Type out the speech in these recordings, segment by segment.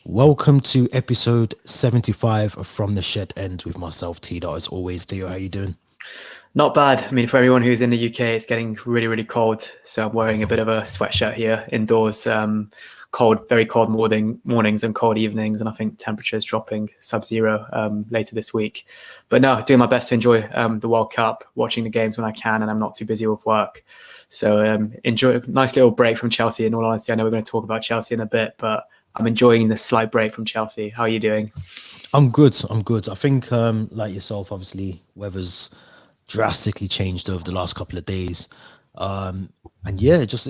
Welcome to episode 75 of From the Shed End with myself, T.Dot. As always, Theo, how you doing? Not bad. I mean, for everyone who's in the UK, it's getting really, really cold. So I'm wearing a bit of a sweatshirt here indoors. Cold, very cold mornings and cold evenings, and I think temperatures dropping sub-zero later this week. But no, doing my best to enjoy the World Cup, watching the games when I can, and I'm not too busy with work. So enjoy a nice little break from Chelsea. In all honesty, I know we're going to talk about Chelsea in a bit, but I'm enjoying this slight break from Chelsea. How are you doing? I'm good. I'm good. I think, like yourself, obviously, weather's drastically changed over the last couple of days. And yeah, just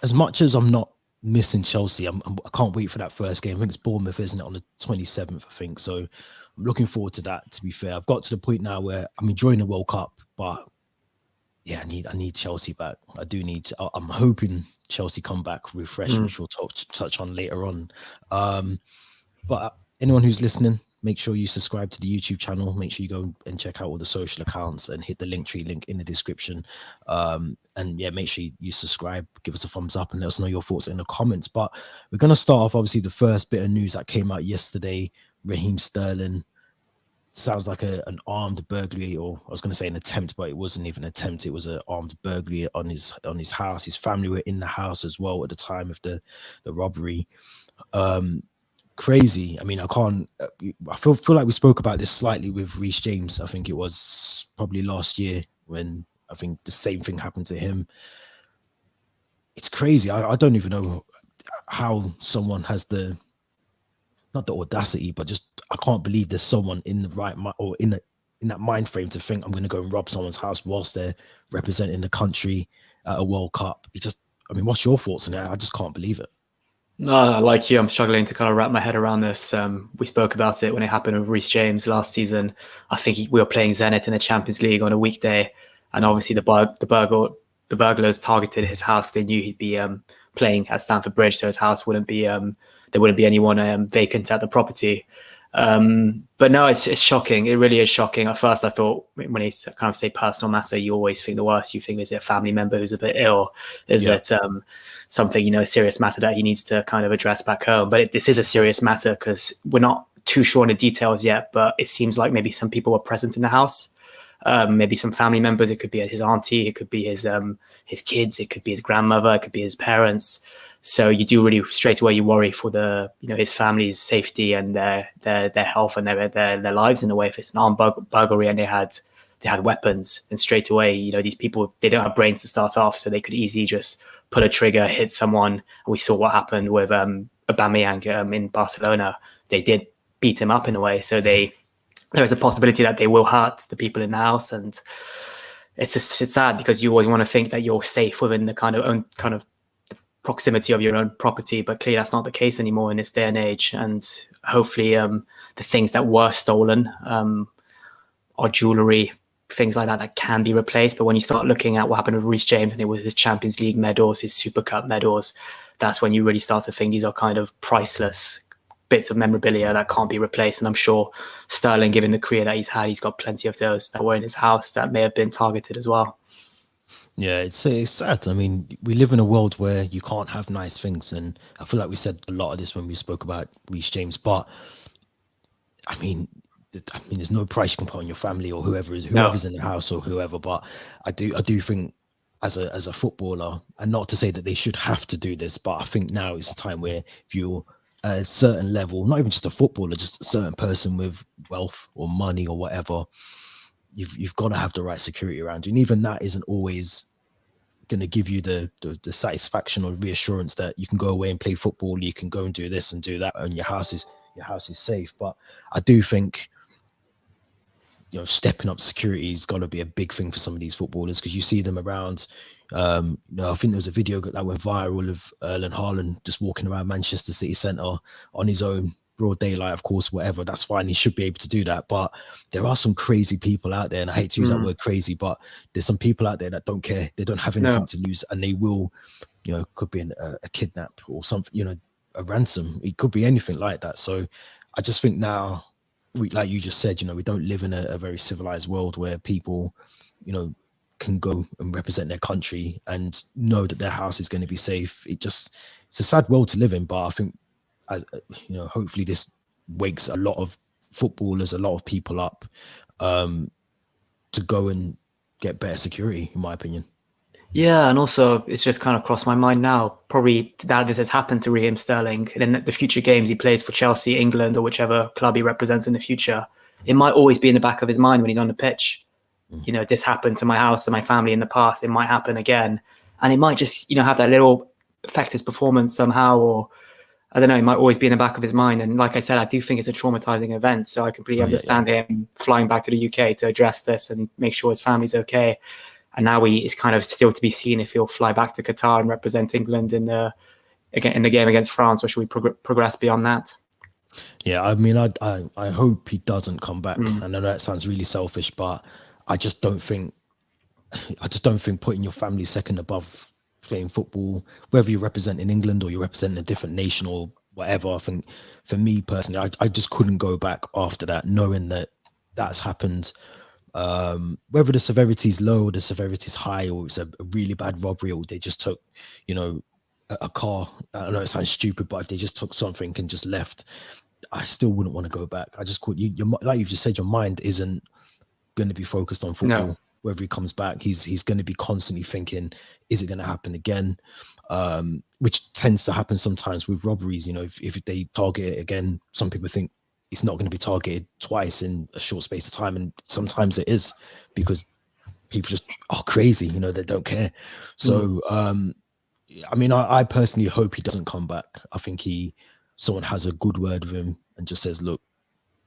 as much as I'm not missing Chelsea, I can't wait for that first game. I think it's Bournemouth, isn't it, on the 27th, I think. So I'm looking forward to that, to be fair. I've got to the point now where I'm enjoying the World Cup, but yeah, I need Chelsea back. I do need. I'm hoping Chelsea come back refreshed, which we'll touch on later on. But anyone who's listening, make sure you subscribe to the YouTube channel. Make sure you go and check out all the social accounts and hit the Linktree link in the description. And yeah, make sure you subscribe, give us a thumbs up, and let us know your thoughts in the comments. But we're gonna start off obviously the first bit of news that came out yesterday. Raheem Sterling. Sounds like an armed burglary, or I was going to say an attempt, but it wasn't even an attempt. It was an armed burglary on his house. His family were in the house as well at the time of the robbery. Crazy. I mean, I feel like we spoke about this slightly with Reece James. I think it was probably last year when I think the same thing happened to him. It's crazy. I don't even know how someone has not the audacity, but just I can't believe there's someone in the right mind or in that mind frame to think I'm going to go and rob someone's house whilst they're representing the country at a World Cup. I mean, what's your thoughts on that? I just can't believe it. No, like you, I'm struggling to kind of wrap my head around this. We spoke about it when it happened with Reece James last season. I think we were playing Zenit in the Champions League on a weekday, and obviously the burglars targeted his house because they knew he'd be playing at Stamford Bridge, so his house wouldn't be there wouldn't be anyone vacant at the property. But no, it's shocking. It really is shocking. At first, I thought when you kind of say personal matter, you always think the worst. You think, is it a family member who's a bit ill? Is it something, a serious matter that he needs to kind of address back home? But this is a serious matter because we're not too sure on the details yet, but it seems like maybe some people were present in the house. Maybe some family members. It could be his auntie. It could be his kids. It could be his grandmother. It could be his parents. So you do really straight away you worry for his family's safety and their health and their lives in a way. If it's an armed burglary and they had weapons, and straight away these people, they don't have brains to start off, so they could easily just pull a trigger, hit someone. And we saw what happened with Aubameyang in Barcelona. They did beat him up in a way, so there is a possibility that they will hurt the people in the house. And it's sad because you always want to think that you're safe within the kind of proximity of your own property, but clearly that's not the case anymore in this day and age. And hopefully the things that were stolen are jewelry, things like that can be replaced. But when you start looking at what happened with Reece James and it was his Champions League medals, his Super Cup medals, that's when you really start to think these are kind of priceless bits of memorabilia that can't be replaced. And I'm sure Sterling, given the career that he's had, he's got plenty of those that were in his house that may have been targeted as well. Yeah, it's sad. I mean, we live in a world where you can't have nice things, and I feel like we said a lot of this when we spoke about Reece James. But I mean, there's no price you can put on your family or whoever's in the house or whoever. But I do think as a footballer, and not to say that they should have to do this, but I think now is the time where if you're a certain level, not even just a footballer, just a certain person with wealth or money or whatever, you've got to have the right security around you, and even that isn't always going to give you the satisfaction or reassurance that you can go away and play football, you can go and do this and do that, and your house is safe. But I do think stepping up security has got to be a big thing for some of these footballers, because you see them around. I think there was a video that went viral of Erling Haaland just walking around Manchester City Centre on his own, broad daylight, of course, whatever, that's fine. He should be able to do that. But there are some crazy people out there, and I hate to use that word crazy, but there's some people out there that don't care. They don't have anything to lose, and they will, could be a kidnap or something, a ransom. It could be anything like that. So I just think now, like you just said, we don't live in a very civilized world where people, can go and represent their country and know that their house is going to be safe. It's a sad world to live in, but I think hopefully this wakes a lot of footballers, a lot of people up to go and get better security, in my opinion. Yeah, and also it's just kind of crossed my mind now, probably that this has happened to Raheem Sterling, and in the future games he plays for Chelsea, England, or whichever club he represents in the future, it might always be in the back of his mind when he's on the pitch. This happened to my house and my family in the past, it might happen again. And it might just, have that little affect his performance somehow, or I don't know, it might always be in the back of his mind. And like I said, I do think it's a traumatizing event. So I completely understand him flying back to the UK to address this and make sure his family's okay. And now it's kind of still to be seen if he'll fly back to Qatar and represent England in the game against France, or should we progress beyond that? Yeah, I mean, I hope he doesn't come back. I know that sounds really selfish, but I just don't think putting your family second above playing football, whether you're representing England or you're representing a different nation or whatever. I think for me personally, I just couldn't go back after that, knowing that that's happened. Whether the severity is low or the severity is high, or it's a really bad robbery, or they just took, a car. I know it sounds stupid, but if they just took something and just left, I still wouldn't want to go back. I just could. Like you've just said, your mind isn't going to be focused on football. No. Whether he comes back, he's going to be constantly thinking, is it going to happen again? Which tends to happen sometimes with robberies. If they target it again, some people think it's not going to be targeted twice in a short space of time, and sometimes it is, because people just are crazy. They don't care. So I mean, I personally hope he doesn't come back. I think someone has a good word with him and just says, look,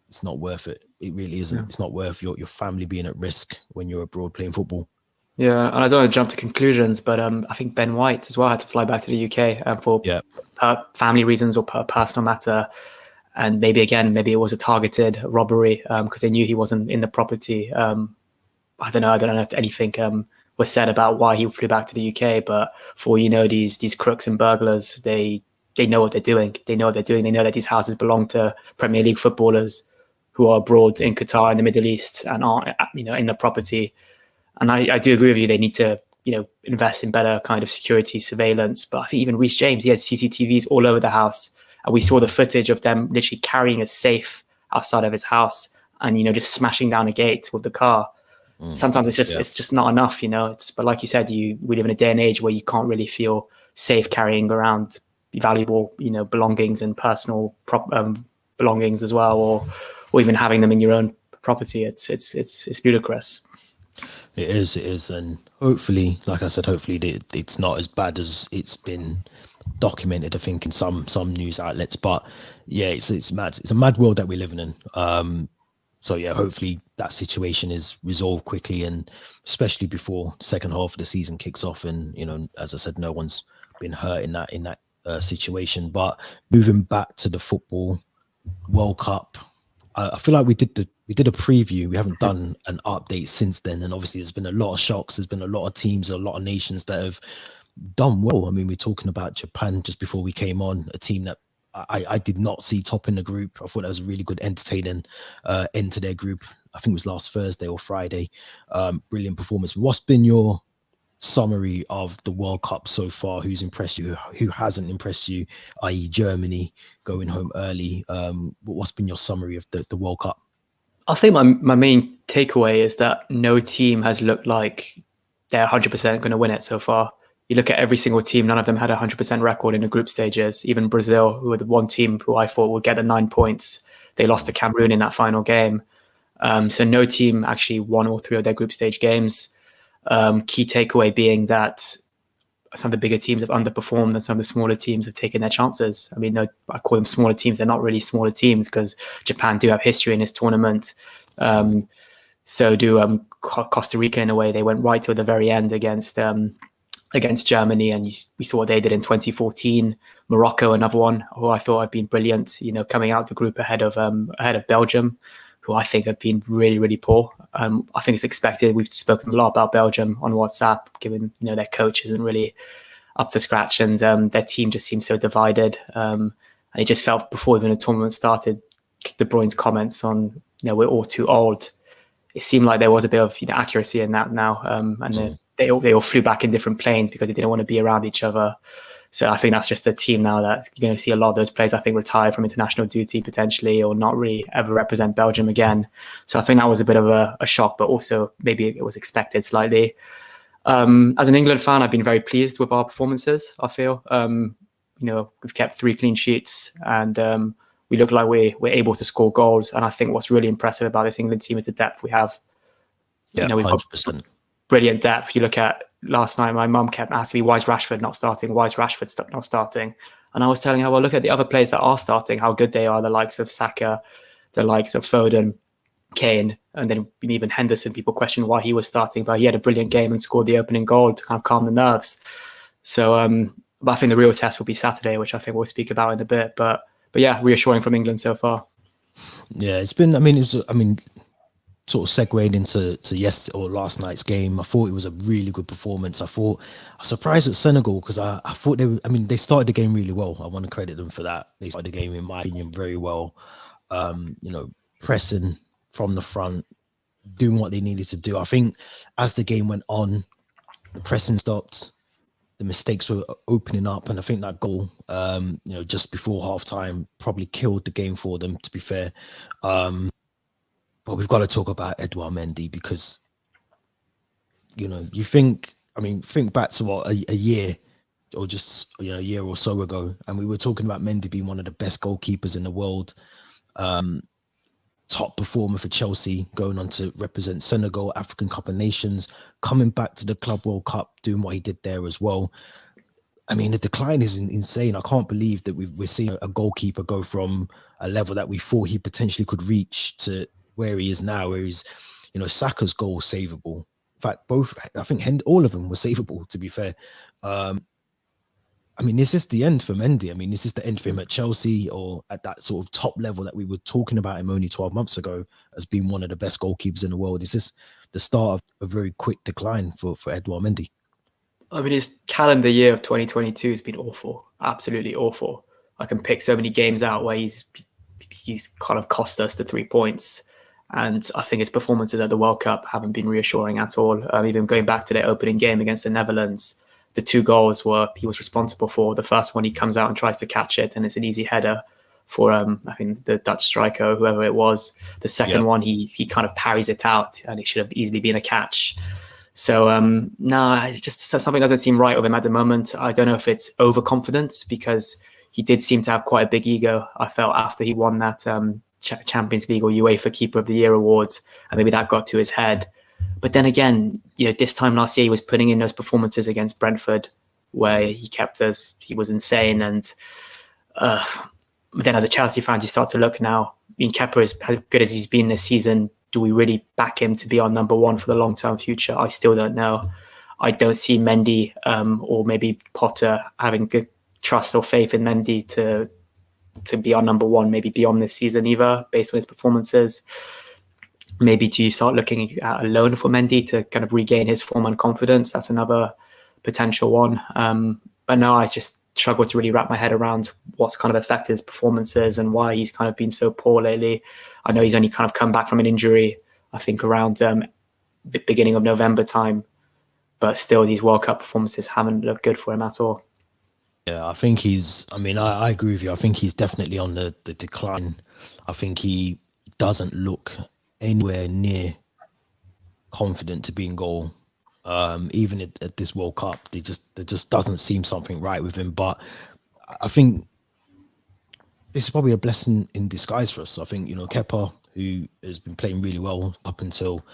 it's not worth it. It really isn't. Yeah. It's not worth your family being at risk when you're abroad playing football. Yeah, and I don't want to jump to conclusions, but I think Ben White as well had to fly back to the UK for family reasons or per personal matter. And maybe it was a targeted robbery because they knew he wasn't in the property. I don't know if anything was said about why he flew back to the UK, but for these crooks and burglars, they know what they're doing. They know what they're doing. They know that these houses belong to Premier League footballers who are abroad in Qatar and the Middle East and aren't in the property. And I do agree with you. They need to invest in better kind of security surveillance. But I think even Reece James, he had CCTVs all over the house. And we saw the footage of them literally carrying a safe outside of his house and, just smashing down a gate with the car. Sometimes it's just not enough, but like you said, we live in a day and age where you can't really feel safe carrying around valuable, belongings and personal belongings as well, or even having them in your own property. It's ludicrous. It is. And hopefully, like I said, it's not as bad as it's been documented, I think, in some news outlets. But yeah, it's mad. It's a mad world that we're living in. So yeah, hopefully that situation is resolved quickly, and especially before the second half of the season kicks off. And as I said, no one's been hurt in that situation. But moving back to the football World Cup, I feel like we did a preview. We haven't done an update since then, and obviously there's been a lot of shocks. There's been a lot of teams, a lot of nations that have done well. I mean, we're talking about Japan just before we came on, a team that I did not see top in the group. I thought that was a really good, entertaining end to their group. I think it was last Thursday or Friday. Brilliant performance. What's been your summary of the World Cup so far? Who's impressed you? Who hasn't impressed you? I.e. Germany going home early. What's been your summary of the World Cup? I think my main takeaway is that no team has looked like they're 100% going to win it so far. You look at every single team, none of them had a 100% record in the group stages. Even Brazil, who were the one team who I thought would get the 9 points, they lost to Cameroon in that final game. So no team actually won all three of their group stage games. Key takeaway being that some of the bigger teams have underperformed and some of the smaller teams have taken their chances. I mean, I call them smaller teams. They're not really smaller teams because Japan do have history in this tournament. So do Costa Rica in a way. They went right to the very end against Germany, and we saw what they did in 2014. Morocco, another one who I thought had been brilliant, coming out the group ahead of Belgium, who I think have been really, really poor. I think it's expected. We've spoken a lot about Belgium on WhatsApp, given their coach isn't really up to scratch, and their team just seems so divided. And it just felt before even the tournament started, De Bruyne's comments on we're all too old. It seemed like there was a bit of accuracy in that now, and they all flew back in different planes because they didn't want to be around each other. So I think that's just a team now that's going to see a lot of those players, I think, retire from international duty potentially, or not really ever represent Belgium again. So I think that was a bit of a shock, but also maybe it was expected slightly. As an England fan, I've been very pleased with our performances, I feel. We've kept 3 clean sheets, and we look like we're able to score goals. And I think what's really impressive about this England team is the depth we have. Yeah, we've 100%. got brilliant depth. You look at last night, my mum kept asking me, why is Rashford not starting? Why is Rashford not starting? And I was telling her, well, look at the other players that are starting, how good they are, the likes of Saka, the likes of Foden, Kane, and then even Henderson. People question why he was starting, but he had a brilliant game and scored the opening goal to kind of calm the nerves. So but I think the real test will be Saturday, which I think we'll speak about in a bit. But yeah, reassuring from England so far. Yeah, it's been, sort of segued into last night's game. I thought it was a really good performance. I was surprised at Senegal because I thought they started the game really well. I want to credit them for that. They started the game, in my opinion, very well. Pressing from the front, doing what they needed to do. I think as the game went on, the pressing stopped, the mistakes were opening up, and I think that goal, just before halftime, probably killed the game for them, to be fair. But we've got to talk about Edouard Mendy because, you think back to what a year or just a year or so ago, and we were talking about Mendy being one of the best goalkeepers in the world, top performer for Chelsea, going on to represent Senegal, African Cup of Nations, coming back to the Club World Cup, doing what he did there as well. The decline is insane. I can't believe that we're seeing a goalkeeper go from a level that we thought he potentially could reach to where he is now, where he's, Saka's goal was savable. In fact, all of them were savable, to be fair. Is this the end for Mendy? Is this the end for him at Chelsea, or at that sort of top level that we were talking about him only 12 months ago as being one of the best goalkeepers in the world? Is this the start of a very quick decline for Edouard Mendy? His calendar year of 2022 has been awful, absolutely awful. I can pick so many games out where he's kind of cost us the 3 points. And I think his performances at the World Cup haven't been reassuring at all. Even going back to their opening game against the Netherlands, the 2 goals he was responsible for. The first one, he comes out and tries to catch it, and it's an easy header for I think the Dutch striker, whoever it was. The second one, he kind of parries it out, and it should have easily been a catch. So it's just something doesn't seem right with him at the moment. I don't know if it's overconfidence, because he did seem to have quite a big ego, I felt, after he won that Champions League or UEFA Keeper of the Year awards, and maybe that got to his head. But then again, this time last year, he was putting in those performances against Brentford where he kept us, he was insane. And then as a Chelsea fan, you start to look now, Kepa, as good as he's been this season, do we really back him to be our number one for the long-term future? I still don't know. I don't see Mendy or maybe Potter having good trust or faith in Mendy to be our number one, maybe beyond this season either, based on his performances. Maybe do you start looking at a loan for Mendy to kind of regain his form and confidence? That's another potential one. But no, I just struggle to really wrap my head around what's kind of affected his performances and why he's kind of been so poor lately. I know he's only kind of come back from an injury, I think around the beginning of November time, but still these World Cup performances haven't looked good for him at all. Yeah, I think I agree with you. I think he's definitely on the decline. I think he doesn't look anywhere near confident to be in goal. Even at this World Cup, there just doesn't seem something right with him. But I think this is probably a blessing in disguise for us. I think, Kepa, who has been playing really well up until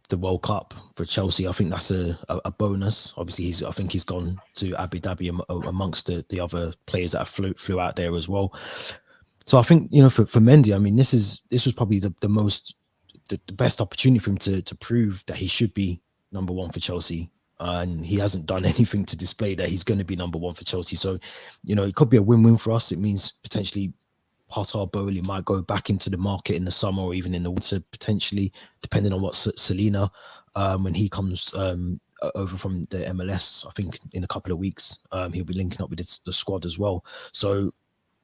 the World Cup for Chelsea, I think that's a bonus. Obviously, I think he's gone to Abu Dhabi amongst the other players that flew out there as well. So I think, for Mendy, this was probably the best opportunity for him to prove that he should be number one for Chelsea. And he hasn't done anything to display that he's going to be number one for Chelsea. So, it could be a win-win for us. It means potentially Potter Bowley might go back into the market in the summer or even in the winter, potentially, depending on what Selena, when he comes over from the MLS, I think in a couple of weeks, he'll be linking up with the squad as well. So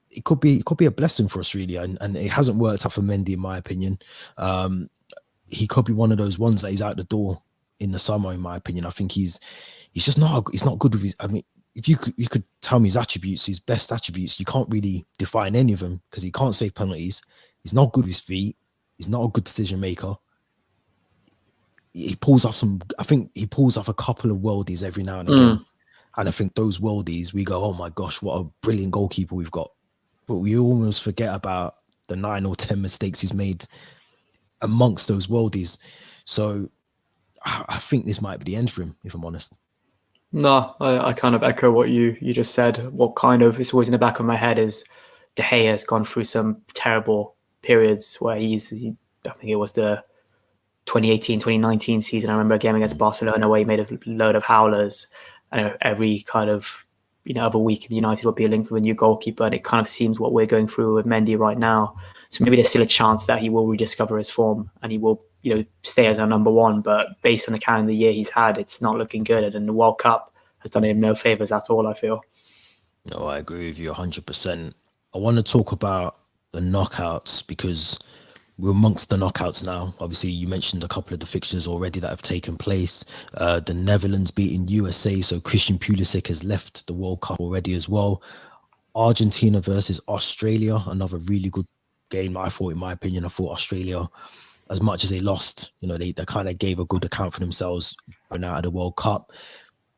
it could be a blessing for us, really. And it hasn't worked out for Mendy, in my opinion. He could be one of those ones that he's out the door in the summer, in my opinion. I think he's just not good with his. if you could tell me his attributes, his best attributes, you can't really define any of them because he can't save penalties. He's not good with his feet. He's not a good decision maker. He pulls off I think he pulls off a couple of worldies every now and again. And I think those worldies, we go, oh my gosh, what a brilliant goalkeeper we've got. But we almost forget about the 9 or 10 mistakes he's made amongst those worldies. So I think this might be the end for him, if I'm honest. No, I kind of echo what you just said. What kind of, it's always in the back of my head is De Gea has gone through some terrible periods where I think it was the 2018, 2019 season. I remember a game against Barcelona where he made a load of howlers. And every kind of, other week United will be linked with a new goalkeeper. And it kind of seems what we're going through with Mendy right now. So maybe there's still a chance that he will rediscover his form and he will, stay as our number one. But based on the calendar year he's had, it's not looking good. And the World Cup has done him no favors at all, I feel. No, I agree with you 100%. I want to talk about the knockouts because we're amongst the knockouts now. Obviously, you mentioned a couple of the fixtures already that have taken place. The Netherlands beating USA, so Christian Pulisic has left the World Cup already as well. Argentina versus Australia, another really good game. In my opinion, I thought Australia, as much as they lost, they kind of gave a good account for themselves going out of the World Cup.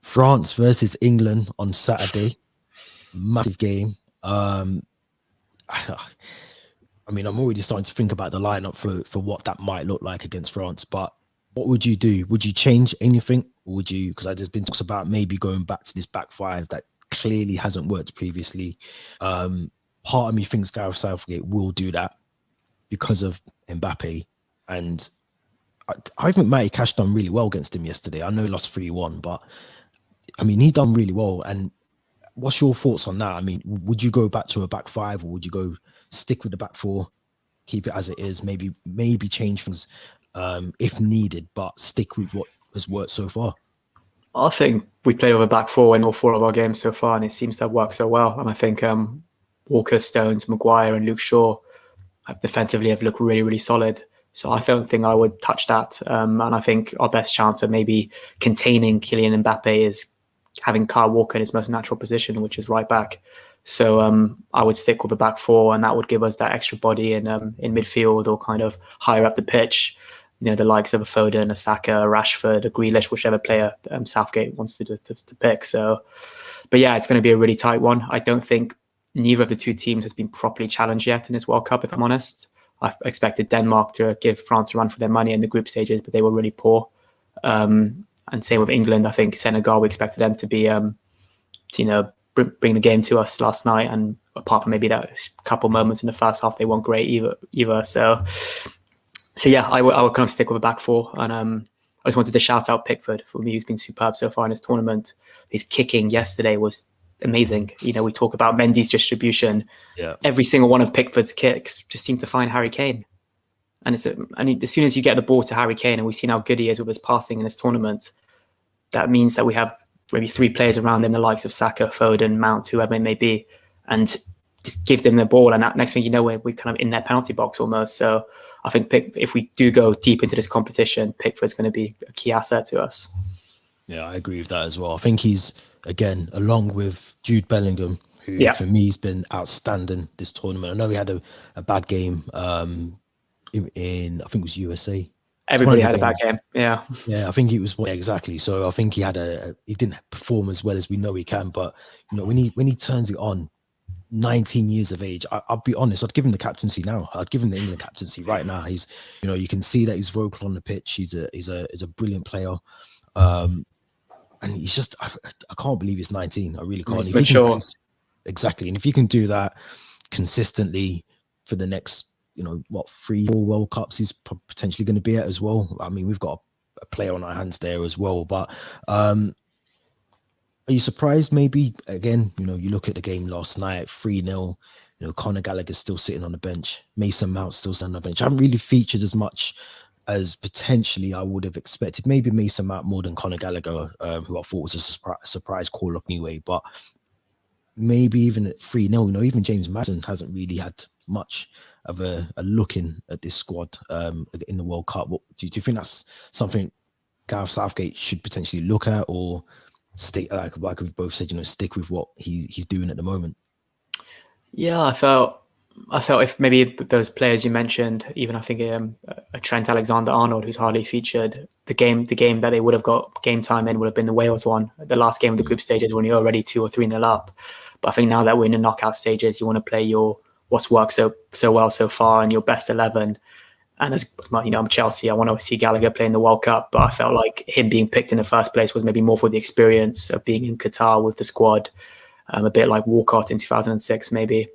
France versus England on Saturday, massive game. I mean, I'm already starting to think about the lineup for what that might look like against France. But what would you do? Would you change anything? Or would you, because there's been talks about maybe going back to this back five that clearly hasn't worked previously. Part of me thinks Gareth Southgate will do that because of Mbappe. And I think Matty Cash done really well against him yesterday. I know he lost 3-1, but I mean, he done really well. And what's your thoughts on that? I mean, would you go back to a back five or would you stick with the back four, keep it as it is, maybe change things if needed, but stick with what has worked so far? I think we played with a back four in all 4 of our games so far, and it seems to have worked so well. And I think Walker, Stones, Maguire and Luke Shaw defensively have looked really, really solid. So I don't think I would touch that. And I think our best chance of maybe containing Kylian Mbappe is having Kyle Walker in his most natural position, which is right back. So I would stick with the back four, and that would give us that extra body in midfield or kind of higher up the pitch. The likes of a Foden, a Saka, a Rashford, a Grealish, whichever player Southgate wants to pick. So, but yeah, it's going to be a really tight one. I don't think neither of the two teams has been properly challenged yet in this World Cup, if I'm honest. I expected Denmark to give France a run for their money in the group stages, but they were really poor. And same with England. I think Senegal, we expected them to be, bring the game to us last night. And apart from maybe that couple moments in the first half, they weren't great either. So yeah, I would kind of stick with a back four. And I just wanted to shout out Pickford for me, who's been superb so far in this tournament. His kicking yesterday was amazing. We talk about Mendy's distribution. Yeah. Every single one of Pickford's kicks just seemed to find Harry Kane. And as soon as you get the ball to Harry Kane, and we've seen how good he is with his passing in this tournament, that means that we have maybe 3 players around him, the likes of Saka, Foden, Mount, whoever it may be, and just give them the ball. And that next thing you know, we're kind of in their penalty box almost. So I think if we do go deep into this competition, Pickford's going to be a key asset to us. Yeah, I agree with that as well. I think he's, again, along with Jude Bellingham, who for me has been outstanding this tournament. I know he had a bad game in I think it was USA. Everybody had a bad game. Yeah, I think it was exactly. So I think he didn't perform as well as we know he can. But when he turns it on, 19 years of age, I'll be honest, I'd give him the captaincy now. I'd give him the England captaincy right now. He's, you can see that he's vocal on the pitch. He's a brilliant player. And he's just, I can't believe he's 19. I really can't. Exactly. And if you can do that consistently for the next, 3 or World Cups he's potentially going to be at as well. I mean, we've got a player on our hands there as well. But are you surprised maybe, again, you look at the game last night, 3-0, Conor Gallagher's still sitting on the bench. Mason Mount's still sitting on the bench. I haven't really featured as much as potentially I would have expected. Maybe Mason Mount more than Conor Gallagher, who I thought was a surprise call up anyway. But maybe even at 3-0, even James Maddison hasn't really had much of a look in at this squad in the World Cup. Do you think that's something Gareth Southgate should potentially look at, or stick, like we've both said, stick with what he's doing at the moment? Yeah, I felt if maybe those players you mentioned, even I think a Trent Alexander-Arnold, who's hardly featured, the game that they would have got game time in would have been the Wales one, the last game of the group stages when you're already 2 or 3-0 up. But I think now that we're in the knockout stages, you want to play what's worked so well so far and your best 11. And as I'm Chelsea, I want to see Gallagher play in the World Cup, but I felt like him being picked in the first place was maybe more for the experience of being in Qatar with the squad, a bit like Walcott in 2006 maybe.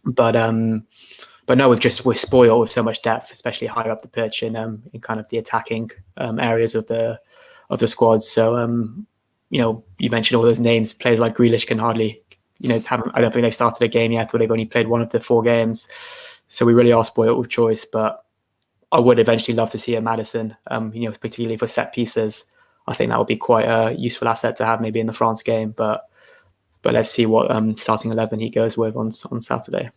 But no, we're spoiled with so much depth, especially higher up the pitch in kind of the attacking areas of the squad. So you mentioned all those names. Players like Grealish can hardly, I don't think they've started a game yet, or they've only played one of the 4 games. So we really are spoiled with choice. But I would eventually love to see a Maddison, particularly for set pieces. I think that would be quite a useful asset to have maybe in the France game. But let's see what starting 11 he goes with on Saturday.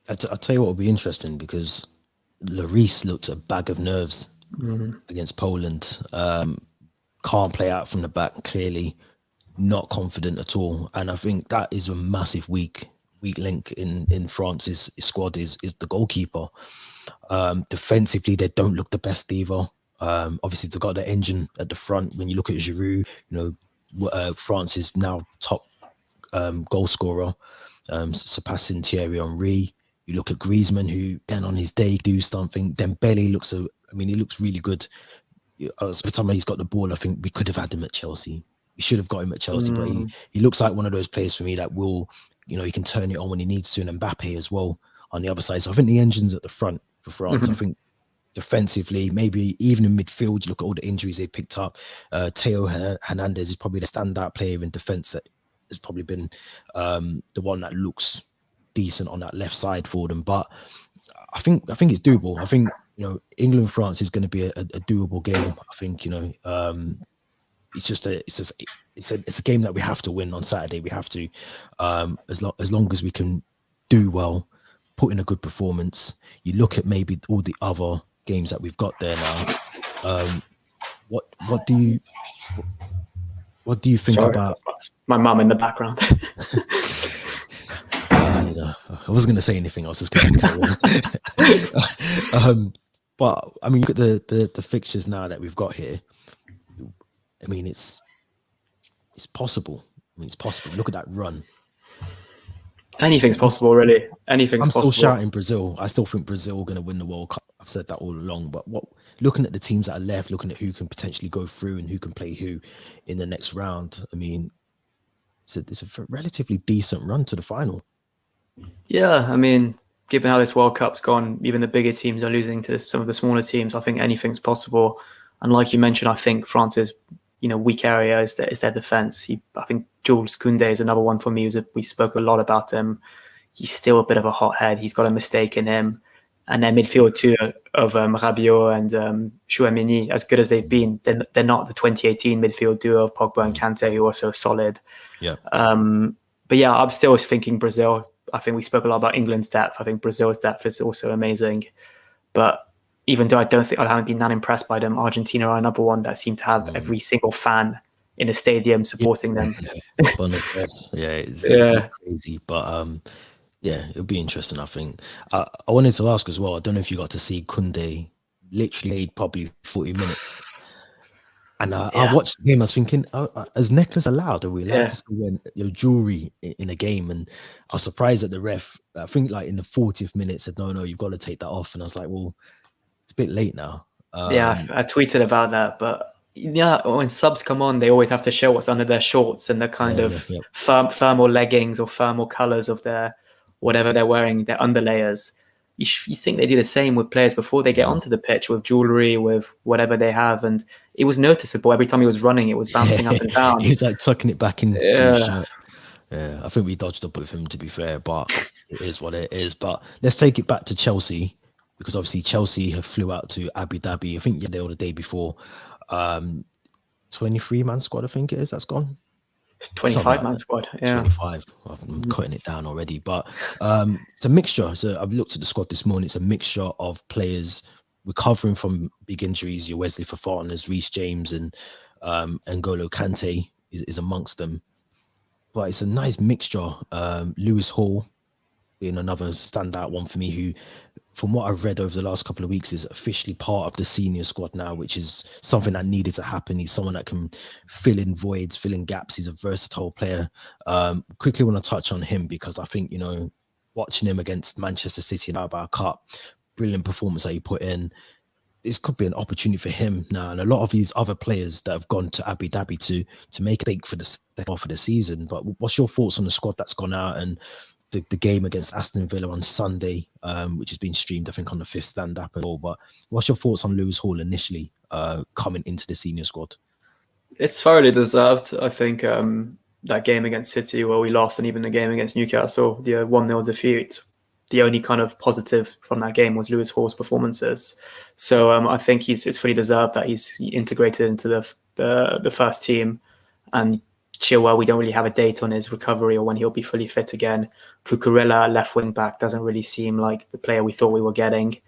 I'll tell you what will be interesting, because Lloris looked a bag of nerves against Poland. Can't play out from the back, clearly not confident at all. And I think that is a massive weak link in France's squad is the goalkeeper. Defensively, they don't look the best either. Obviously, they've got the engine at the front. When you look at Giroud, France is now top goal scorer, surpassing Thierry Henry. You look at Griezmann, who can on his day do something. Dembele looks he looks really good. Every time he's got the ball, I think we could have had him at Chelsea. We should have got him at Chelsea, but he looks like one of those players for me that will, he can turn it on when he needs to. And Mbappe as well on the other side. So I think the engine's at the front for France. I think defensively, maybe even in midfield, you look at all the injuries they picked up. Theo Hernandez is probably the standout player in defence that has probably been the one that looks decent on that left side for them. But I think it's doable. I think England France is going to be a doable game. I think it's a game that we have to win on Saturday. We have to, as long as we can do well, put in a good performance. You look at maybe all the other games that we've got there now. What do you think about my mum in the background? I wasn't going to say anything. I was just going to carry on. But I mean, look at the fixtures now that we've got here. I mean, it's possible. It's possible. Look at that run. Anything's possible, really. Anything's possible. I'm still shouting Brazil. I still think Brazil are going to win the World Cup. I've said that all along. But looking at the teams that are left, looking at who can potentially go through and who can play who in the next round, I mean, it's a relatively decent run to the final. Yeah, I mean, given how this World Cup's gone, even the bigger teams are losing to some of the smaller teams. I think anything's possible. And like you mentioned, I think France's weak area is their defense. I think Jules Koundé is another one for me. We spoke a lot about him. He's still a bit of a hothead. He's got a mistake in him. And their midfield too of Rabiot and Chouameni, as good as they've been, they're not the 2018 midfield duo of Pogba and Kante, who are so solid. Yeah. But yeah, I'm still thinking Brazil. I think we spoke a lot about England's depth. I think Brazil's depth is also amazing. But even though I haven't been that impressed by them, Argentina are another one that seem to have every single fan in the stadium supporting them. It's crazy. But it'll be interesting, I think. I wanted to ask as well, I don't know if you got to see Koundé literally played probably 40 minutes. And I watched the game, I was thinking, is necklace allowed? Are we allowed to see jewelry in a game? And I was surprised that the ref, I think like in the 40th minute, said, no, you've got to take that off. And I was like, well, it's a bit late now. I tweeted about that. But when subs come on, they always have to show what's under their shorts and the kind of thermal leggings or thermal colors of their whatever they're wearing, their underlayers. You think they do the same with players before they get onto the pitch with jewelry, with whatever they have. And it was noticeable every time he was running, it was bouncing up and down. He's like tucking it back in. Yeah, I think we dodged up with him, to be fair, but it is what it is. But let's take it back to Chelsea, because obviously Chelsea have flew out to Abu Dhabi, I think yesterday or the day before. 23-man squad, I think it is, that's gone. It's 25-man squad. Yeah, 25. I'm cutting it down already, but it's a mixture. So I've looked at the squad this morning. It's a mixture of players recovering from big injuries. Your Wesley Fofana's, Reece James, and N'Golo Kante. is amongst them. But it's a nice mixture. Lewis Hall being another standout one for me, who, from what I've read over the last couple of weeks, is officially part of the senior squad now, which is something that needed to happen. He's someone that can fill in voids, fill in gaps. He's a versatile player. Quickly want to touch on him because I think, watching him against Manchester City in the Carabao Cup, brilliant performance that he put in. This could be an opportunity for him now, and a lot of these other players that have gone to Abu Dhabi to make a stake for the second half of the season. But what's your thoughts on the squad that's gone out and the game against Aston Villa on Sunday, which has been streamed, I think, on the 5th stand-up and all? But what's your thoughts on Lewis Hall initially coming into the senior squad? It's thoroughly deserved. I think that game against City where we lost, and even the game against Newcastle, the 1-0 defeat, the only kind of positive from that game was Lewis Hall's performances. So I think it's fully deserved that he's integrated into the first team. And Chilwell, we don't really have a date on his recovery or when he'll be fully fit again. Cucurella, left wing back, doesn't really seem like the player we thought we were getting.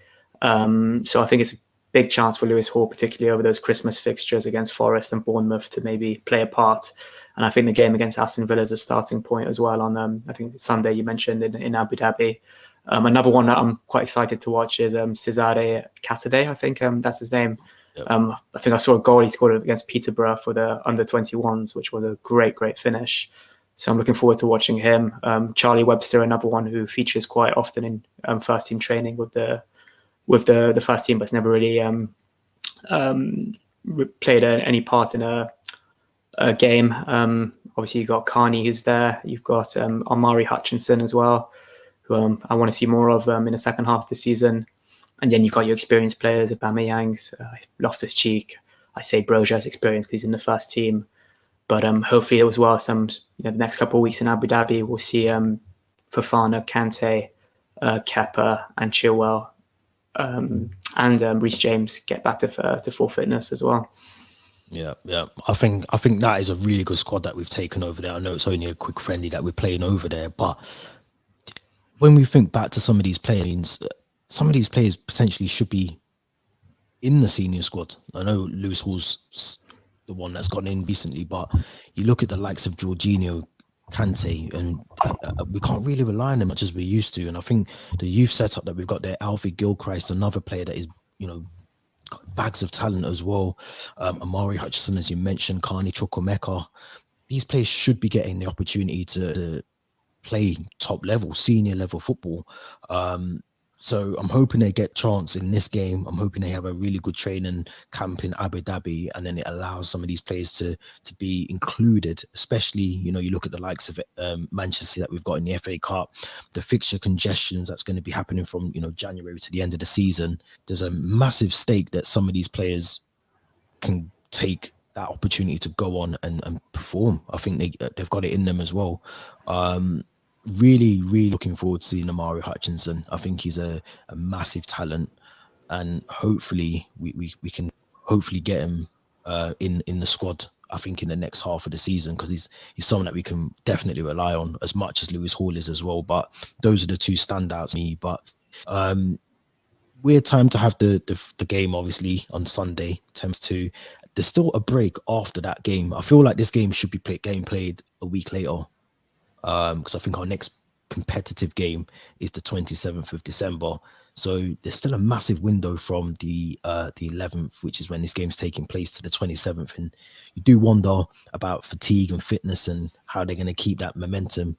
So I think it's a big chance for Lewis Hall, particularly over those Christmas fixtures against Forest and Bournemouth, to maybe play a part. And I think the game against Aston Villa is a starting point as well on, I think, Sunday you mentioned in Abu Dhabi. Another one that I'm quite excited to watch is Cesare Casadei, I think that's his name. Yep. I think I saw a goal he scored against Peterborough for the under-21s, which was a great finish. So I'm looking forward to watching him. Charlie Webster, another one who features quite often in first team training with the first team, but's never really played any part in a game. Obviously, you've got Carney who's there. You've got Omari Hutchinson as well, who I want to see more of in the second half of the season. And then you've got your experienced players, Aubameyangs, Loftus-Cheek. I say Broja's experience because he's in the first team. But hopefully as well, the next couple of weeks in Abu Dhabi, we'll see Fofana, Kante, Kepa and Chilwell and Reece James get back to full fitness as well. Yeah. I think that is a really good squad that we've taken over there. I know it's only a quick friendly that we're playing over there, but when we think back to some of these players, some of these players potentially should be in the senior squad. I know Lewis Hall's the one that's gotten in recently, but you look at the likes of Jorginho, Kante, and we can't really rely on them much as we used to. And I think the youth setup that we've got there, Alfie Gilchrist, another player that is, got bags of talent as well. Omari Hutchinson, as you mentioned, Carney Chukwuemeka. These players should be getting the opportunity to play top level, senior level football. So I'm hoping they get chance in this game. I'm hoping they have a really good training camp in Abu Dhabi, and then it allows some of these players to be included, especially, you look at the likes of Manchester that we've got in the FA Cup, the fixture congestions that's going to be happening from, January to the end of the season. There's a massive stake that some of these players can take that opportunity to go on and perform. I think they've got it in them as well. Really looking forward to seeing Omari Hutchinson. I think he's a massive talent, and hopefully we can hopefully get him in the squad, I think, in the next half of the season, because he's someone that we can definitely rely on as much as Lewis Hall is as well. But those are the two standouts to me. But weird time to have the game, obviously, on Sunday, 10-2. There's still a break after that game. I feel like this game should be played a week later. Because I think our next competitive game is the 27th of December. So there's still a massive window from the 11th, which is when this game's taking place, to the 27th. And you do wonder about fatigue and fitness and how they're going to keep that momentum,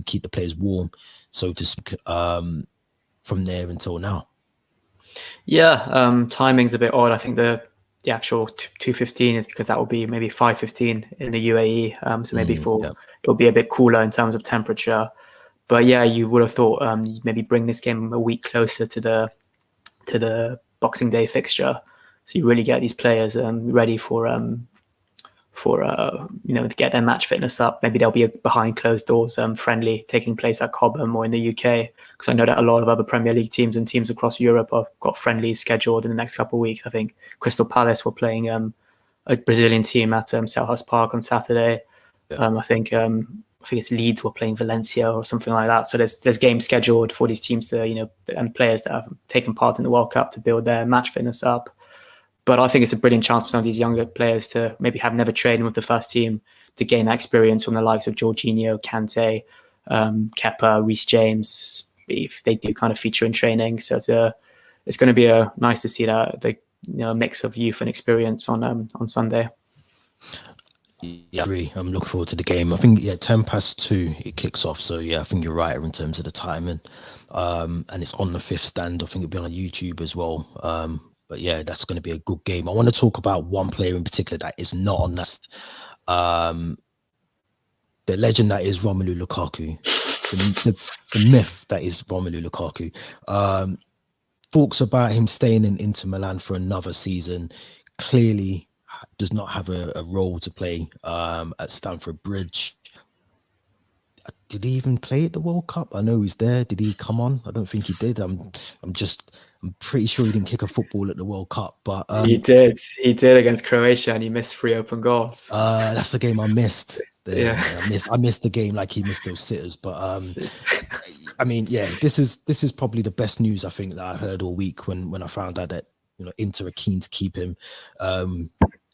keep the players warm, so to speak, from there until now. Yeah, timing's a bit odd. I think the actual 2:15 is because that will be maybe 5:15 in the UAE. So maybe it'll be a bit cooler in terms of temperature. But yeah, you would have thought maybe bring this game a week closer to the Boxing Day fixture, so you really get these players ready for to get their match fitness up. Maybe there'll be a behind closed doors friendly taking place at Cobham or in the UK, because I know that a lot of other Premier League teams and teams across Europe have got friendlies scheduled in the next couple of weeks. I think Crystal Palace were playing a Brazilian team at Selhurst Park on Saturday. I think it's Leeds were playing Valencia or something like that. So there's games scheduled for these teams to, and players that have taken part in the World Cup to build their match fitness up. But I think it's a brilliant chance for some of these younger players to maybe have never trained with the first team to gain that experience from the likes of Jorginho, Kante, Kepa, Reece James, if they do kind of feature in training. So it's going to be nice to see that the mix of youth and experience on Sunday. Yeah, I agree. I'm looking forward to the game. I think 2:10 it kicks off. So yeah, I think you're right in terms of the timing. And it's on the 5th stand. I think it'll be on YouTube as well. But yeah, that's going to be a good game. I want to talk about one player in particular that is not on that. The legend that is Romelu Lukaku, the myth that is Romelu Lukaku. Talks about him staying in Inter Milan for another season. Clearly does not have a role to play at Stamford Bridge. Did he even play at the World Cup? I know he's there. Did he come on? I don't think he did. I'm pretty sure he didn't kick a football at the World Cup, but he did against Croatia, and he missed 3 open goals. That's the game I missed. Yeah, I missed the game like he missed those sitters. But I mean, yeah, this is probably the best news I think that I heard all week when I found out that Inter are keen to keep him.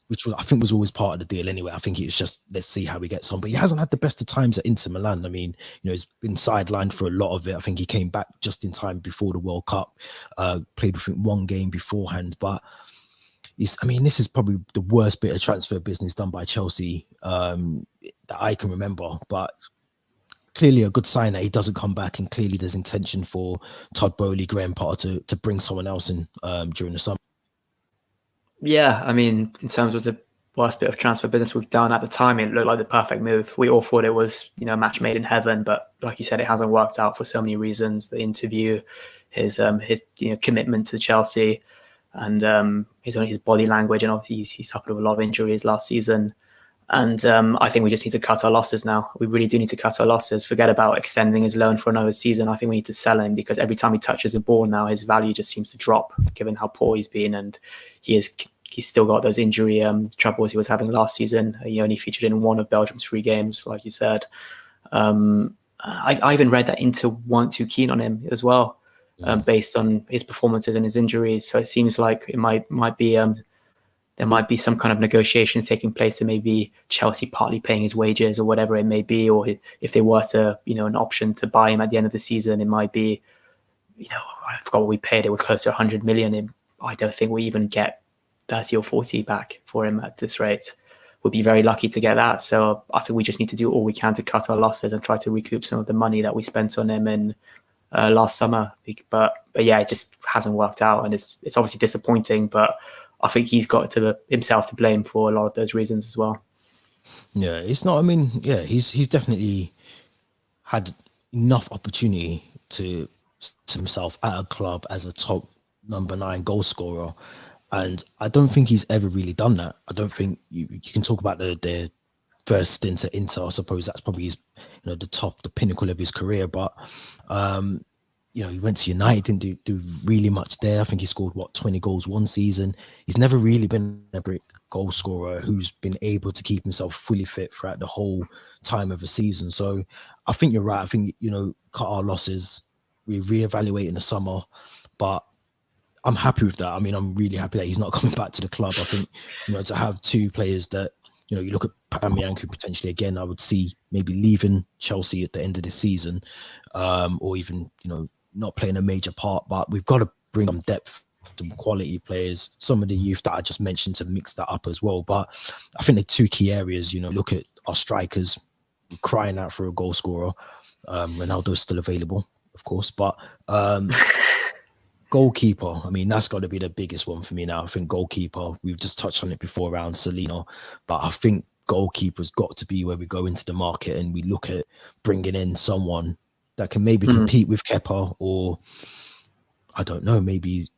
Which I think was always part of the deal anyway. I think it was just, let's see how he gets on. But he hasn't had the best of times at Inter Milan. I mean, he's been sidelined for a lot of it. I think he came back just in time before the World Cup, played with one game beforehand. But this is probably the worst bit of transfer business done by Chelsea that I can remember. But clearly a good sign that he doesn't come back, and clearly there's intention for Todd Bowley, Graham Potter to bring someone else in during the summer. Yeah, I mean, in terms of the worst bit of transfer business we've done at the time, it looked like the perfect move. We all thought it was, a match made in heaven, but like you said, it hasn't worked out for so many reasons. The interview, his commitment to Chelsea, and his body language, and obviously he suffered a lot of injuries last season. And I think we just need to cut our losses now. We really do need to cut our losses. Forget about extending his loan for another season. I think we need to sell him, because every time he touches the ball now, his value just seems to drop, given how poor he's been. And he's still got those injury troubles he was having last season. He only featured in 1 of Belgium's 3 games, like you said. I even read that Inter weren't too keen on him as well, based on his performances and his injuries. So it seems like it might be there might be some kind of negotiations taking place to maybe Chelsea partly paying his wages or whatever it may be, or if they were to, an option to buy him at the end of the season, it might be, I forgot what we paid. It was close to 100 million. I don't think we even get 30 or 40 back for him at this rate. We'd be very lucky to get that. So I think we just need to do all we can to cut our losses and try to recoup some of the money that we spent on him in last summer. But yeah, it just hasn't worked out, and it's obviously disappointing, but I think he's got himself to blame for a lot of those reasons as well. Yeah, it's not. I mean, yeah, he's definitely had enough opportunity to himself at a club as a top number 9 goal scorer, and I don't think he's ever really done that. I don't think you can talk about the first stint at Inter. I suppose that's probably his, the pinnacle of his career, but. He went to United, didn't do really much there. I think he scored 20 goals one season. He's never really been a great goal scorer who's been able to keep himself fully fit throughout the whole time of a season. So I think you're right. I think, cut our losses. We reevaluate in the summer, but I'm happy with that. I mean, I'm really happy that he's not coming back to the club. I think, to have 2 players that, you look at Aubameyang, who potentially, again, I would see maybe leaving Chelsea at the end of the season, or even, not playing a major part, but we've got to bring some depth, some quality players, some of the youth that I just mentioned to mix that up as well. But I think the 2 key areas, look at our strikers, crying out for a goal scorer. Ronaldo's still available, of course, but goalkeeper, I mean, that's got to be the biggest one for me now. I think goalkeeper, we've just touched on it before around Selena, but I think goalkeeper's got to be where we go into the market and we look at bringing in someone that can maybe compete with Kepa, or I don't know, maybe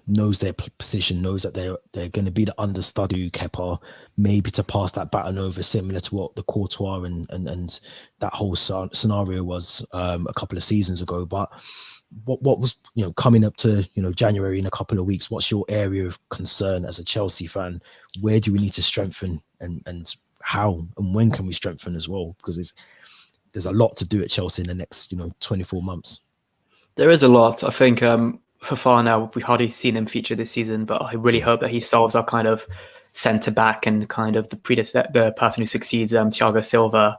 knows their position, knows that they're going to be the understudy Kepa, maybe to pass that baton over, similar to what the Courtois and that whole scenario was a couple of seasons ago. But what was, coming up to, January in a couple of weeks, what's your area of concern as a Chelsea fan? Where do we need to strengthen, and how and when can we strengthen as well? Because there's a lot to do at Chelsea in the next, 24 months. There is a lot. I think Fofana, we've hardly seen him feature this season, but I really hope that he solves our kind of centre back and kind of the person who succeeds Thiago Silva.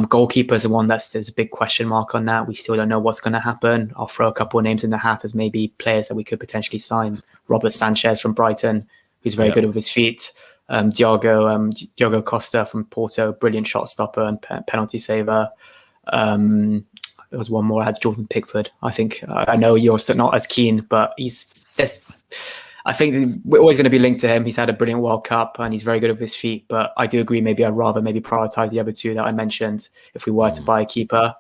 Goalkeeper is the one there's a big question mark on that. We still don't know what's going to happen. I'll throw a couple of names in the hat as maybe players that we could potentially sign. Robert Sanchez from Brighton, who's very good with his feet. Diogo Costa from Porto, brilliant shot stopper and penalty saver. There was one more. I had Jordan Pickford. I think I know you're still not as keen, but I think we're always going to be linked to him. He's had a brilliant World Cup and he's very good with his feet. But I do agree. Maybe I'd rather prioritize the other two that I mentioned if we were to buy a keeper.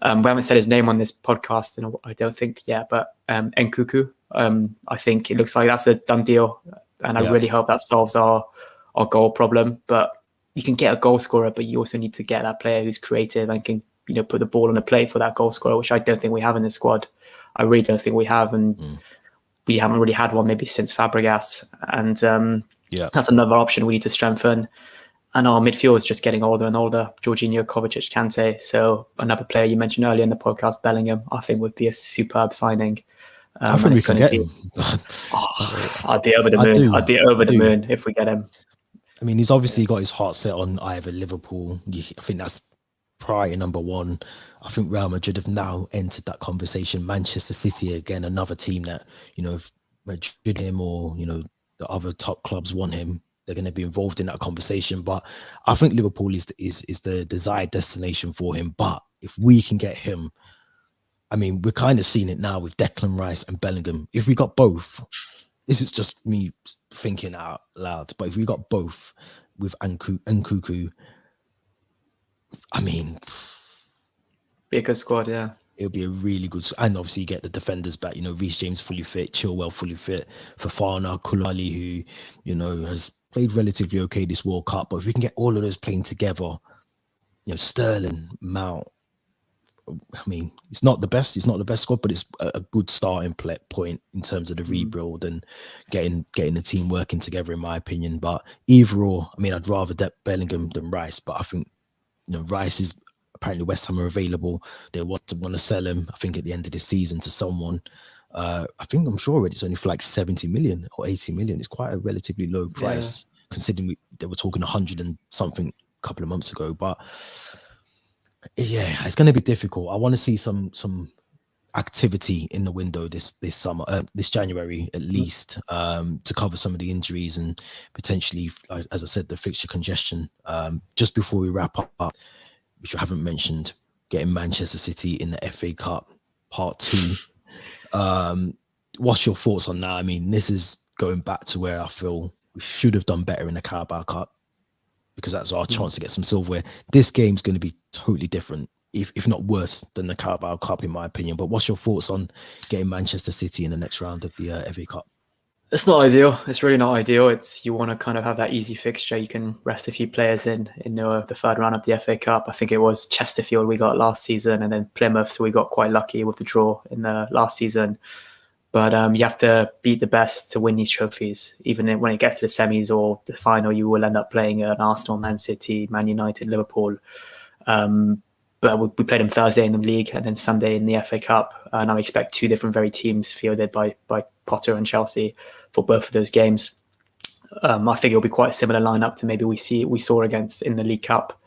We haven't said his name on this podcast, and I don't think yet. But Nkuku, I think it looks like that's a done deal, and I really hope that solves our goal problem. But you can get a goal scorer, but you also need to get that player who's creative and can put the ball on the plate for that goal scorer, which I don't think we have in the squad. I really don't think we have, and we haven't really had one maybe since Fabregas, and that's another option we need to strengthen. And our midfield is just getting older and older. Jorginho, Kovacic, Kante. So another player you mentioned earlier in the podcast, Bellingham, I think would be a superb signing. I think we can get him. I'd be over the moon. I'd be over the moon if we get him. I mean, he's obviously got his heart set on either Liverpool. I think that's priority number one. I think Real Madrid have now entered that conversation. Manchester City, again, another team that, if Madrid him or, the other top clubs want him, they're going to be involved in that conversation. But I think Liverpool is the desired destination for him. But if we can get him, I mean, we're kind of seeing it now with Declan Rice and Bellingham. If we got both, this is just me thinking out loud, but if we got both with Nkuku, I mean, be a good squad, yeah. It'll be a really good, and obviously you get the defenders back. Reece James fully fit, Chilwell fully fit, Fofana, Koulibaly, who has played relatively okay this World Cup. But if we can get all of those playing together, Sterling, Mount. I mean, it's not the best squad, but it's a good starting point in terms of the rebuild and getting the team working together, in my opinion. But either or, I mean, I'd rather Bellingham than Rice, but I think Rice is apparently West Ham are available. They want to sell him, I think, at the end of the season to someone. I'm sure already it's only for like 70 million or 80 million. It's quite a relatively low price considering they were talking 100 and something a couple of months ago. But yeah, it's going to be difficult. I want to see some activity in the window this summer, this January at least, to cover some of the injuries and potentially, as I said, the fixture congestion. Just before we wrap up, which I haven't mentioned, getting Manchester City in the FA Cup Part 2. What's your thoughts on that? I mean, this is going back to where I feel we should have done better in the Carabao Cup, because that's our chance to get some silverware. This game's going to be totally different, if not worse than the Carabao Cup, in my opinion. But what's your thoughts on getting Manchester City in the next round of the FA Cup? It's not ideal. It's really not ideal. You want to kind of have that easy fixture. You can rest a few players in the third round of the FA Cup. I think it was Chesterfield we got last season, and then Plymouth. So we got quite lucky with the draw in the last season. But you have to beat the best to win these trophies. Even when it gets to the semis or the final, you will end up playing an Arsenal, Man City, Man United, Liverpool. But we played them Thursday in the league and then Sunday in the FA Cup. And I expect two different very teams fielded by Potter and Chelsea for both of those games. I think it'll be quite a similar lineup to maybe we saw against in the League Cup.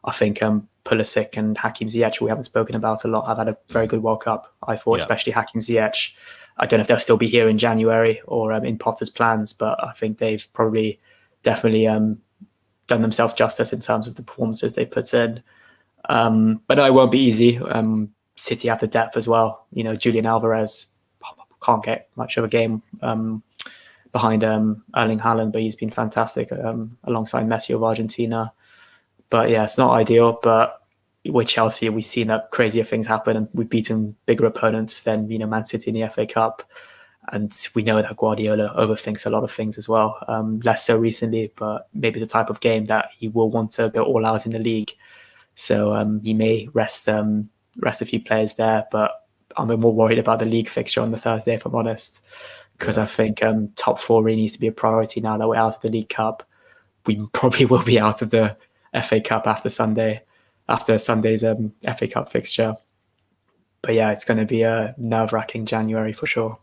I think Pulisic and Hakim Ziyech, we haven't spoken about a lot, have had a very good World Cup. I thought, especially Hakim Ziyech. I don't know if they'll still be here in January or in Potter's plans, but I think they've probably definitely done themselves justice in terms of the performances they put in. But no, it won't be easy. City have the depth as well. Julian Alvarez can't get much of a game behind Erling Haaland, but he's been fantastic alongside Messi of Argentina. But yeah, it's not ideal. But with Chelsea, we've seen that crazier things happen, and we've beaten bigger opponents than Man City in the FA Cup. And we know that Guardiola overthinks a lot of things as well. Less so recently, but maybe the type of game that he will want to go all out in the league. So he may rest a few players there, but I'm more worried about the league fixture on the Thursday, if I'm honest, because I think top four really needs to be a priority now that we're out of the League Cup. We probably will be out of the FA Cup after Sunday's FA Cup fixture. But yeah, it's going to be a nerve-wracking January for sure.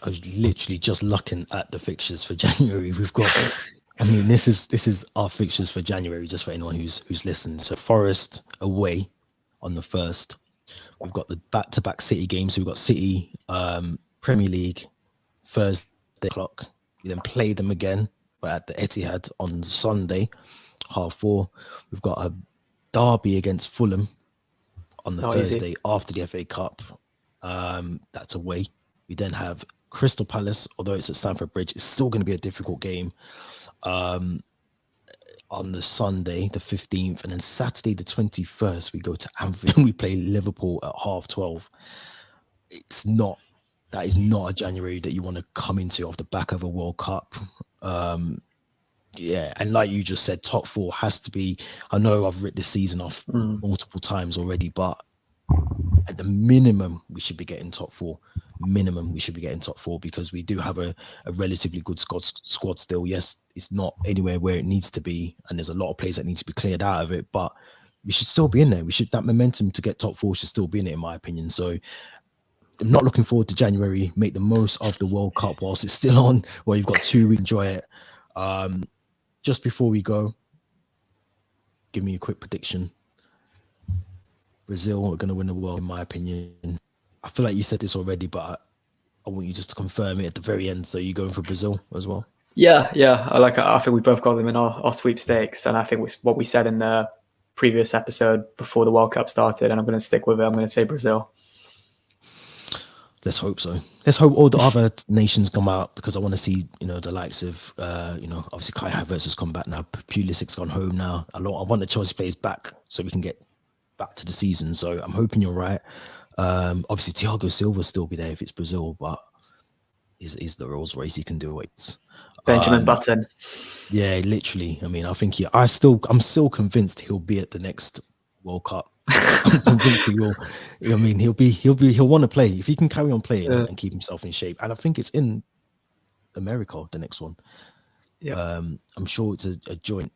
I was literally just looking at the fixtures for January. We've got I mean, this is our fixtures for January, just for anyone who's listened. So Forest away on the 1st. We've got the back-to-back City games. So we've got City Premier League Thursday o'clock. We then play them again, but at the Etihad on Sunday, 4:30. We've got a derby against Fulham on the Thursday after the FA Cup. That's away. We then have Crystal Palace, although it's at Stamford Bridge, it's still going to be a difficult game. On the Sunday, the 15th, and then Saturday, the 21st, we go to Anfield and we play Liverpool at 12:30. That is not a January that you want to come into off the back of a World Cup. Yeah, and like you just said, top 4 has to be. I know I've written this season off multiple times already, but at the minimum, we should be getting top 4. Minimum, we should be getting top 4 because we do have a relatively good squad still. Yes, it's not anywhere where it needs to be, and there's a lot of players that need to be cleared out of it, but we should still be in there. That momentum to get top 4 should still be in it, in my opinion. So I'm not looking forward to January. Make the most of the World Cup whilst it's still on. Well, you've got 2 weeks, enjoy it. Just before we go, give me a quick prediction. Brazil are going to win the world, in my opinion. I feel like you said this already, but I want you just to confirm it at the very end. So you going for Brazil as well? Yeah. I think we both got them in our sweepstakes, and I think what we said in the previous episode before the World Cup started, and I'm going to stick with it. I'm going to say Brazil. Let's hope so. Let's hope all the other nations come out, because I want to see, the likes of, obviously Kai Havertz has come back now. Pulisic's gone home now. I want the Chelsea players back so we can get back to the season. So I'm hoping you're right. Obviously Thiago Silva will still be there if it's Brazil, but is the Rolls Royce. He can do it. Benjamin Button. Yeah, literally. I mean, I think I'm still convinced he'll be at the next World Cup. I'm convinced he will. I mean, he'll want to play if he can carry on playing and keep himself in shape. And I think it's in America, the next one. Yeah. I'm sure it's a joint.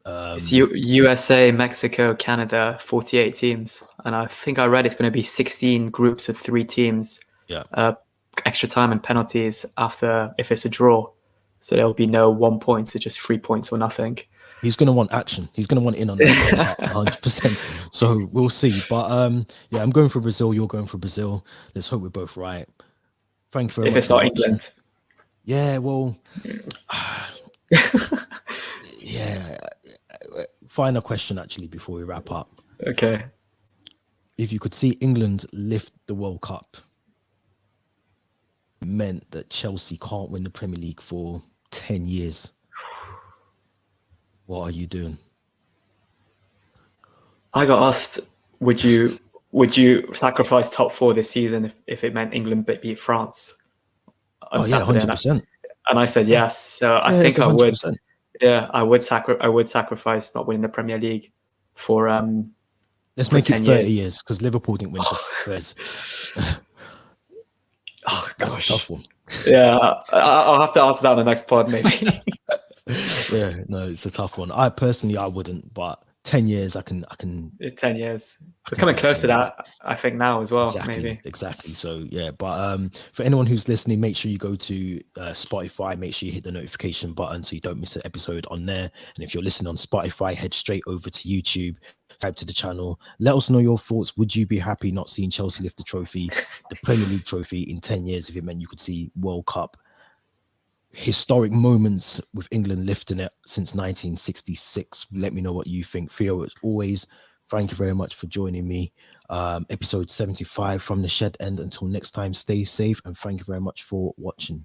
It's USA, Mexico, Canada, 48 teams, and I think I read it's going to be 16 groups of 3 teams. Yeah. Extra time and penalties after if it's a draw, so there'll be no 1 point, so just 3 points or nothing. He's going to want action. He's going to want in on that 100%. So we'll see. But yeah, I'm going for Brazil. You're going for Brazil. Let's hope we're both right. Thank you very much. If it's not England. Yeah, well, yeah. Final question, actually, before we wrap up. Okay. If you could see England lift the World Cup, it meant that Chelsea can't win the Premier League for 10 years. What are you doing? I got asked, would you sacrifice top 4 this season if it meant England beat France on Saturday? 100%. And I said yes. So I think I would. Yeah, I would sacrifice not winning the Premier League for let's make it 30 years, because Liverpool didn't win for years. Oh, that's a tough one. Yeah, I'll have to answer that on the next pod, maybe. Yeah, no, it's a tough one. I wouldn't, but 10 years, I can. 10 years. We're coming close to that, I think, now as well. Exactly. So yeah, but for anyone who's listening, make sure you go to Spotify. Make sure you hit the notification button so you don't miss an episode on there. And if you're listening on Spotify, head straight over to YouTube, subscribe to the channel. Let us know your thoughts. Would you be happy not seeing Chelsea lift the trophy, the Premier League trophy, in 10 years if it meant you could see World Cup? Historic moments with England lifting it since 1966. Let me know what you think. Theo, as always, thank you very much for joining me. Episode 75 from the Shed End. Until next time, stay safe, and thank you very much for watching.